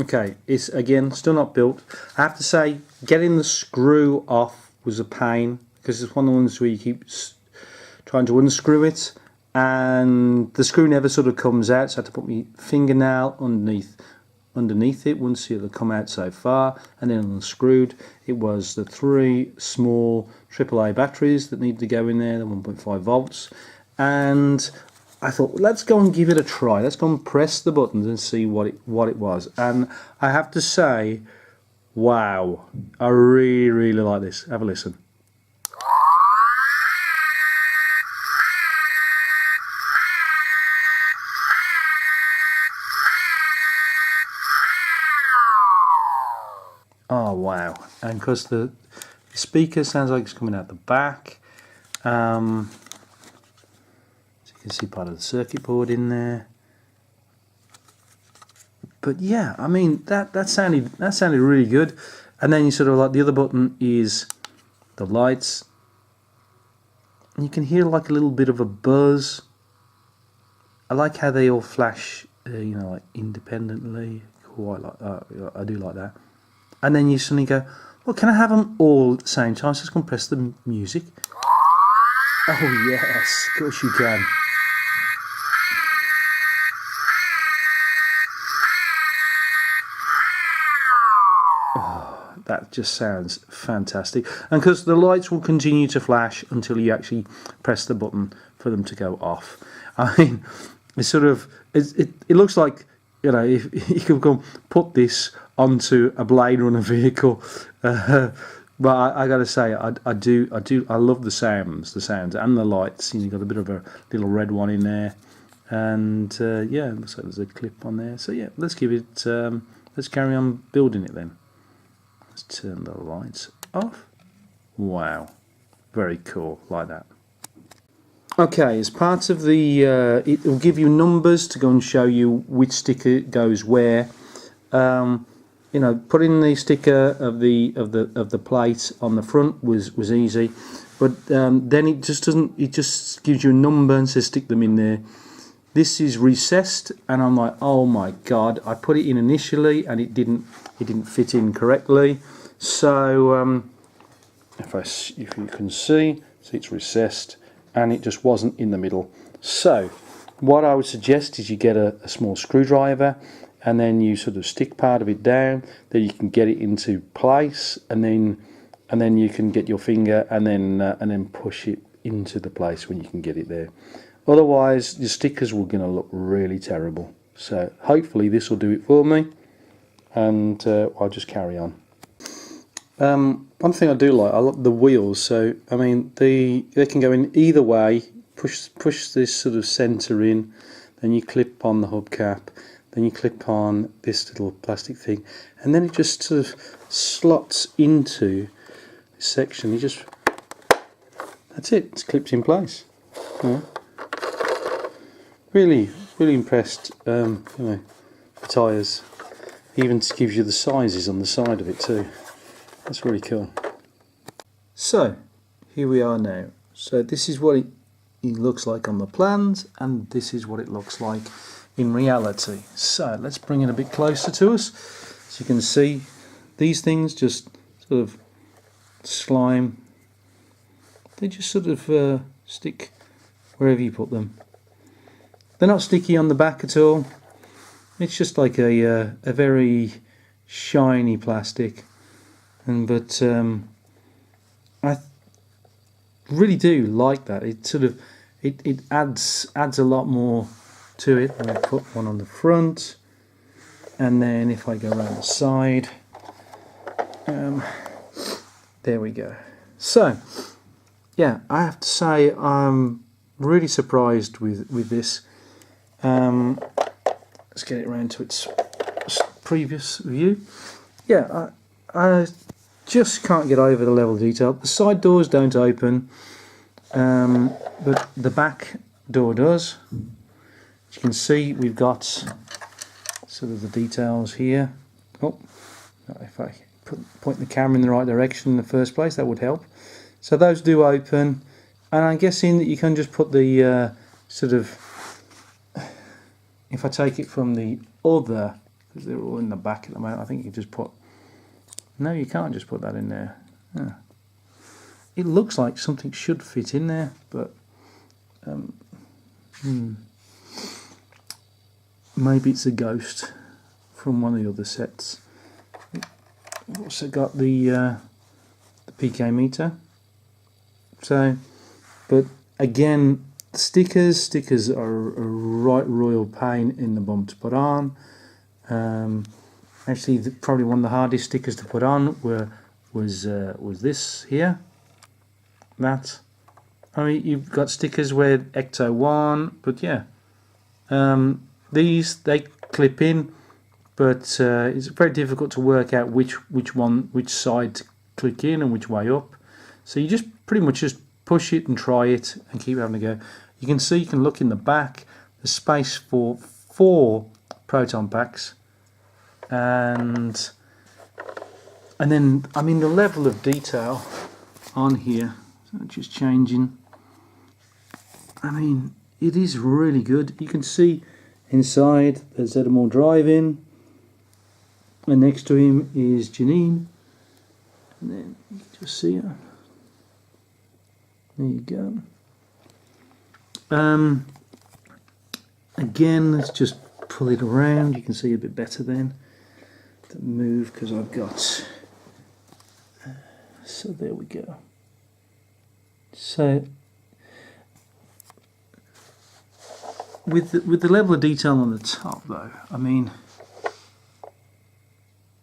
Okay, it's again still not built. I have to say, getting the screw off was a pain, because it's one of the ones where you keep trying to unscrew it and the screw never sort of comes out, so I had to put my fingernail underneath it once it had come out so far, and then unscrewed. It was the 3 small AAA batteries that needed to go in there, the 1.5 volts, and I thought, let's go and give it a try. Let's go and press the buttons and see what it was. And I have to say, wow, I really like this. Have a listen. Oh wow! And because the speaker sounds like it's coming out the back. You can see part of the circuit board in there, but yeah, I mean that sounded really good. And then you sort of like the other button is the lights, and you can hear like a little bit of a buzz. I like how they all flash, you know, like independently. Quite like that. I do like that. And then you suddenly go, well, can I have them all at the same time? So just compress the music. Oh yes, of course you can. That just sounds fantastic, and because the lights will continue to flash until you actually press the button for them to go off. I mean, it's sort of it looks like, you know, if you could go put this onto a Blade Runner vehicle, but I got to say, I love the sounds and the lights. You've got a bit of a little red one in there, and yeah, it looks like there's a clip on there. So yeah, let's give it. Let's carry on building it then. Let's turn the lights off. Wow, very cool, like that. Okay, as part of the, it will give you numbers to go and show you which sticker goes where. You know, putting the sticker of the plate on the front was easy, but then it just doesn't. It just gives you a number and says stick them in there. This is recessed, and I'm like, oh my god! I put it in initially, and it didn't fit in correctly. So if you can see it's recessed, and it just wasn't in the middle. So what I would suggest is you get a small screwdriver, and then you sort of stick part of it down, then you can get it into place, and then you can get your finger and then push it into the place when you can get it there. Otherwise, your stickers were going to look really terrible. So hopefully this will do it for me, and I'll just carry on. One thing I do like, I like the wheels. So I mean, they can go in either way. Push this sort of centre in, then you clip on the hubcap, then you clip on this little plastic thing, and then it just sort of slots into this section. That's it. It's clipped in place. Yeah. Really impressed. You know, the tyres. Even gives you the sizes on the side of it too. That's really cool. So here we are now. So this is what it looks like on the plans, and this is what it looks like in reality. So let's bring it a bit closer to us, so you can see these things just sort of slime. They just sort of stick wherever you put them. They're not sticky on the back at all. It's just like a very shiny plastic, but I really do like that. It sort of it adds a lot more to it. I'm going to put one on the front, and then if I go around the side, there we go. So yeah, I have to say I'm really surprised with this. Let's get it around to its previous view. Yeah, I just can't get over the level of detail. The side doors don't open, but the back door does. As you can see, we've got sort of the details here. Oh, if I point the camera in the right direction in the first place, that would help. So those do open, and I'm guessing that you can just put the sort of, if I take it from the other because they're all in the back at the moment. I think you just put... No, you can't just put that in there. Yeah. It looks like something should fit in there, but maybe it's a ghost from one of the other sets. We've also got the PK meter. So, but again, stickers are a right royal pain in the bum to put on. Actually, probably one of the hardest stickers to put on was this here. That. I mean, you've got stickers with Ecto 1, but yeah. These, they clip in, but it's very difficult to work out which side to click in and which way up. So you just pretty much just push it and try it and keep having a go. You can see, you can look in the back, there's space for 4 Proton Packs. And then, I mean, the level of detail on here, so just changing. I mean, it is really good. You can see inside there's Edamore driving, and next to him is Janine. And then you can just see her. There you go. Again, let's just pull it around. You can see a bit better then. To move, because I've got. So there we go. So with the level of detail on the top, though, I mean,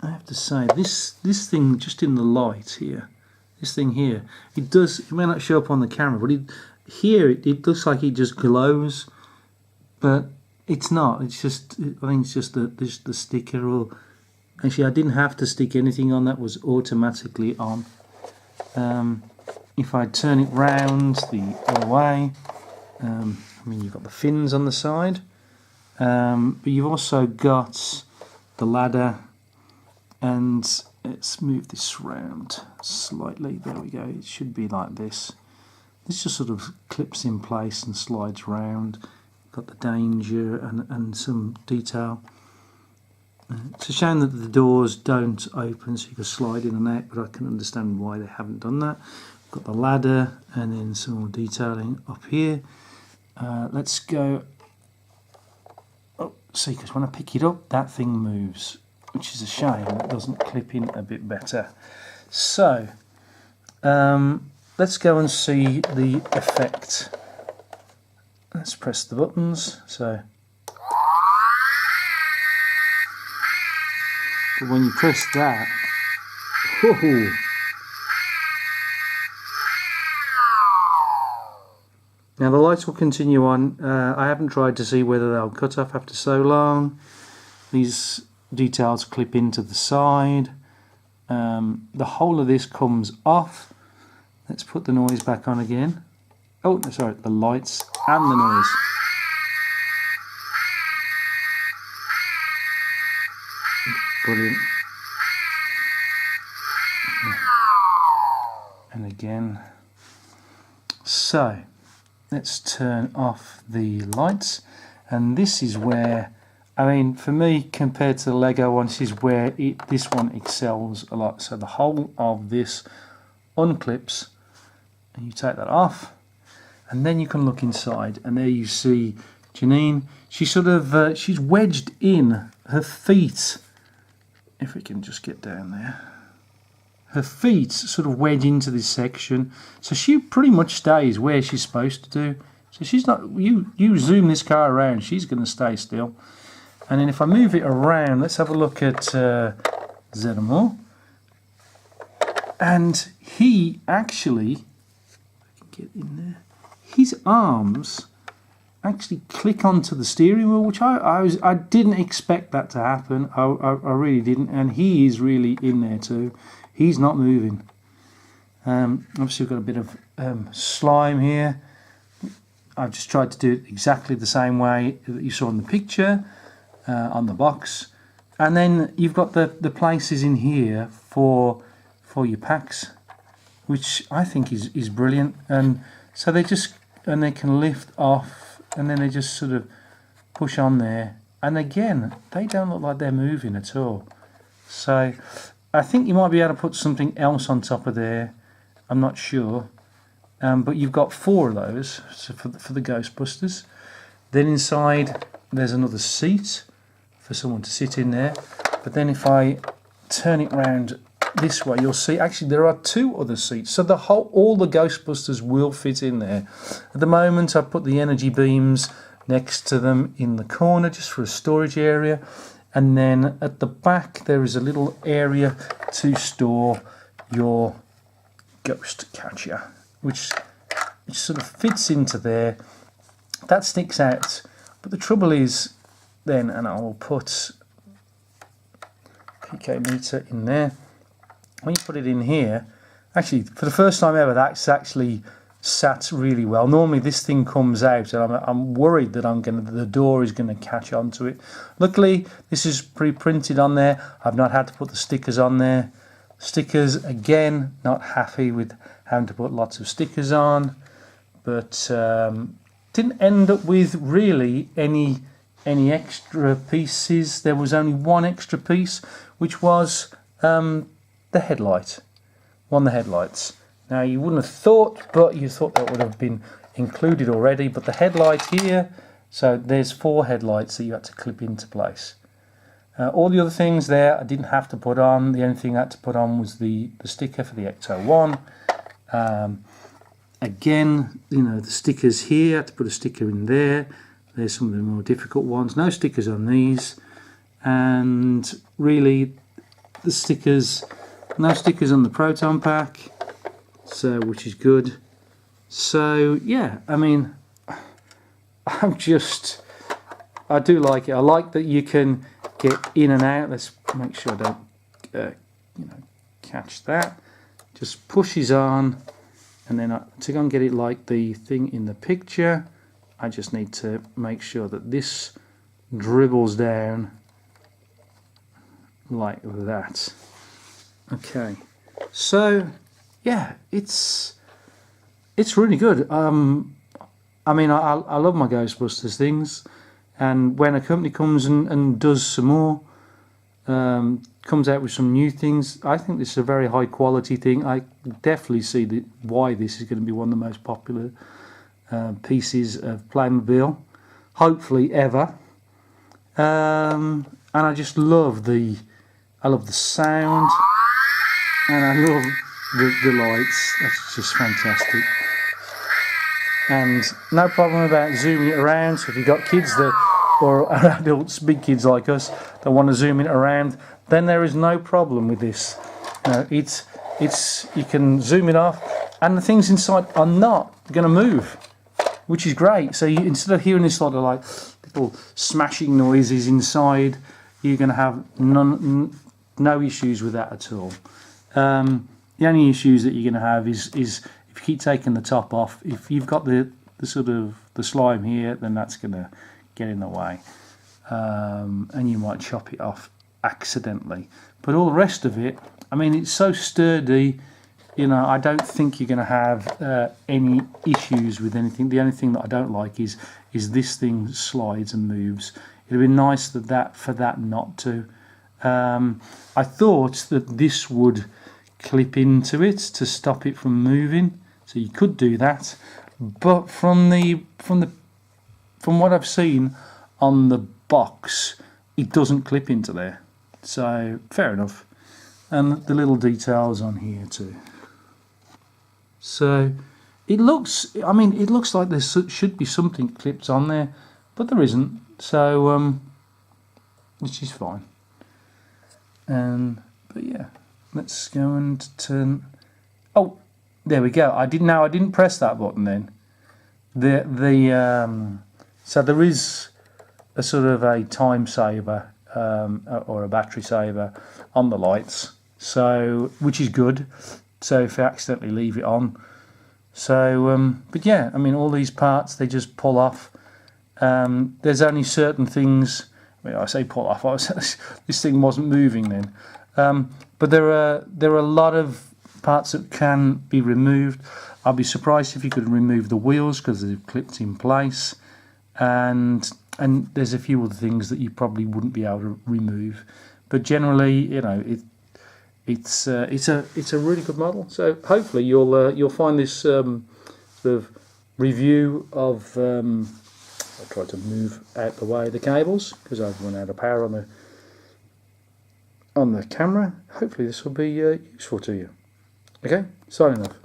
I have to say this thing just in the light here, this thing here, it may not show up on the camera, but it looks like it just glows, but it's not. It's just, I think it's just the sticker. Or actually, I didn't have to stick anything on, that was automatically on. If I turn it round the other way, I mean, you've got the fins on the side, but you've also got the ladder, and let's move this round slightly. There we go. It should be like this. This just sort of clips in place and slides round. Got the danger and some detail. It's a shame that the doors don't open, so you can slide in and out, but I can understand why they haven't done that. Got the ladder and then some more detailing up here. Let's go. Oh, see, because when I pick it up, that thing moves, which is a shame. It doesn't clip in a bit better. So, let's go and see the effect. Let's press the buttons. So, but when you press that, whoa. Now the lights will continue on. I haven't tried to see whether they'll cut off after so long. These details clip into the side. The whole of this comes off. Let's put the noise back on again. Oh, no, sorry, the lights and the noise. Brilliant. And again. So, let's turn off the lights, and this is where, I mean, for me, compared to the Lego one, this is where this one excels a lot. So the whole of this unclips, and you take that off, and then you can look inside, and there you see Janine. She's sort of, she's wedged in her feet, if we can just get down there. Her feet sort of wedge into this section, so she pretty much stays where she's supposed to do. So she's not, you zoom this car around, she's going to stay still. And then if I move it around, let's have a look at Zedamore. And he actually, if I can get in there, his arms actually click onto the steering wheel, which I didn't expect that to happen. I really didn't, and he is really in there too. He's not moving. Obviously we've got a bit of slime here. I've just tried to do it exactly the same way that you saw in the picture on the box. And then you've got the places in here for your packs, which I think is brilliant. And so they can lift off, and then they just sort of push on there, and again, they don't look like they're moving at all. So I think you might be able to put something else on top of there. I'm not sure. But you've got 4 of those for the Ghostbusters. Then inside there's another seat for someone to sit in there. But then if I turn it round this way, you'll see actually there are 2 other seats. So all the Ghostbusters will fit in there. At the moment I've put the energy beams next to them in the corner just for a storage area. And then at the back there is a little area to store your ghost catcher, which sort of fits into there. That sticks out, but the trouble is then, and I will put PK meter in there. When you put it in here, actually for the first time ever, that's actually sat really well. Normally this thing comes out, and I'm worried that the door is going to catch onto it. Luckily, this is pre-printed on there. I've not had to put the stickers on there. Stickers, again, not happy with having to put lots of stickers on, but didn't end up with really any extra pieces. There was only one extra piece, which was the headlight. One of the headlights. Now you wouldn't have thought, but you thought that would have been included already. But the headlight here, so there's 4 headlights that you had to clip into place. All the other things there I didn't have to put on. The only thing I had to put on was the sticker for the Ecto 1. Again, you know, the stickers here, I had to put a sticker in there. There's some of the more difficult ones. No stickers on these. And really, the stickers, no stickers on the Proton Pack, so which is good. So, yeah, I mean, I do like it. I like that you can get in and out. Let's make sure I don't catch that. Just pushes on, and then to go and get it like the thing in the picture, I just need to make sure that this dribbles down like that. Okay, so yeah, it's really good. I mean, I love my Ghostbusters things. And when a company comes and does some more, comes out with some new things, I think this is a very high quality thing. I definitely see why this is going to be one of the most popular pieces of Playmobil, hopefully ever. And I just love the sound, and I love the lights. That's just fantastic. And no problem about zooming it around. So if you've got kids or adults, big kids like us, that want to zoom it around, then there is no problem with this. You can zoom it off, and the things inside are not going to move, which is great. So instead of hearing this sort of like little smashing noises inside, you're going to have no issues with that at all. The only issues that you're going to have is if you keep taking the top off. If you've got the sort of the slime here, then that's going to get in the way, and you might chop it off accidentally. But all the rest of it, I mean, it's so sturdy. You know, I don't think you're going to have any issues with anything. The only thing that I don't like is this thing slides and moves. It'd be nice for that not to. I thought that this would clip into it to stop it from moving, so you could do that. But from what I've seen on the box, it doesn't clip into there. So fair enough. And the little details on here too. So it looks like there should be something clipped on there, but there isn't. So which is fine. But yeah, let's go and turn. Oh, there we go. I didn't press that button then. So there is a sort of a time saver or a battery saver on the lights. So which is good. So if I accidentally leave it on. So but yeah, I mean, all these parts, they just pull off. There's only certain things. I say pull off. This thing wasn't moving then. But there are a lot of parts that can be removed. I'd be surprised if you could remove the wheels because they're clipped in place. And and there's a few other things that you probably wouldn't be able to remove, but generally, you know, it's a really good model. So hopefully you'll find this sort of review of I'll try to move out the way the cables because I've run out of power on the camera. Hopefully this will be useful to you. Okay, signing off.